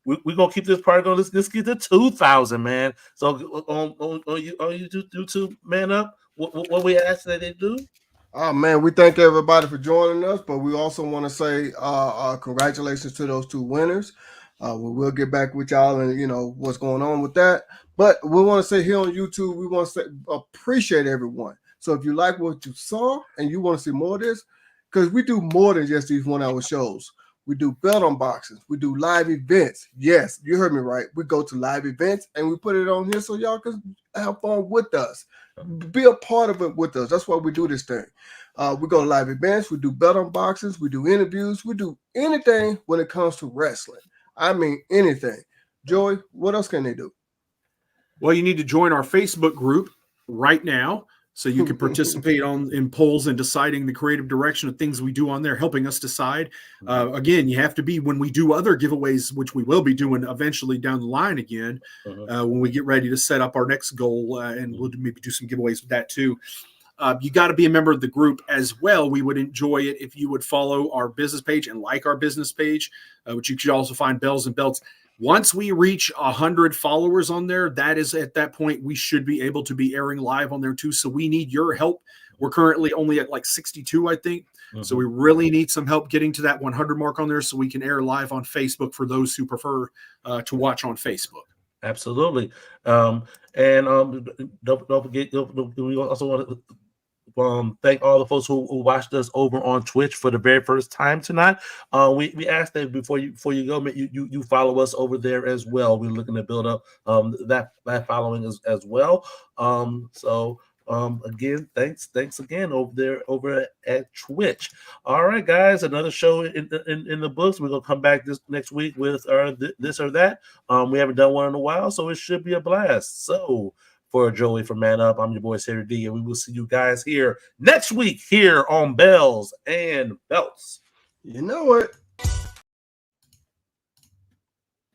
We're gonna keep this party going. Let's get to 2,000, man. So on YouTube, man up. What we ask that they do? Oh man, we thank everybody for joining us, but we also want to say congratulations to those 2 winners. We'll get back with y'all and what's going on with that. But we want to say here on YouTube, we want to say appreciate everyone. So if you like what you saw and you want to see more of this, because we do more than just these 1-hour shows. We do belt unboxings. We do live events. Yes, you heard me right. We go to live events and we put it on here so y'all can have fun with us. Be a part of it with us. That's why we do this thing. We go to live events. We do belt unboxings. We do interviews. We do anything when it comes to wrestling. I mean, anything. Joey, what else can they do? Well, you need to join our Facebook group right now so you can participate in polls and deciding the creative direction of things we do on there, helping us decide. Again, you have to be when we do other giveaways, which we will be doing eventually down the line again, when we get ready to set up our next goal, and we'll maybe do some giveaways with that too. You got to be a member of the group as well. We would enjoy it if you would follow our business page and like our business page, which you could also find Bells and Belts Once we reach 100 followers on there, that is at that point we should be able to be airing live on there too. So we need your help. We're currently only at like 62, I think. Mm-hmm. So we really need some help getting to that 100 mark on there so we can air live on Facebook for those who prefer to watch on Facebook. Absolutely. Don't forget, we also want to thank all the folks who watched us over on Twitch for the very first time tonight. We asked that before you go, you follow us over there as well. We're looking to build up that following as well. Again, thanks again over at Twitch. All right, guys, another show in the books. We're gonna come back this next week with this or that. We haven't done one in a while, so it should be a blast. So for Joey from Man Up, I'm your boy Sarah D, and we will see you guys here next week here on Bells and Belts. You know it.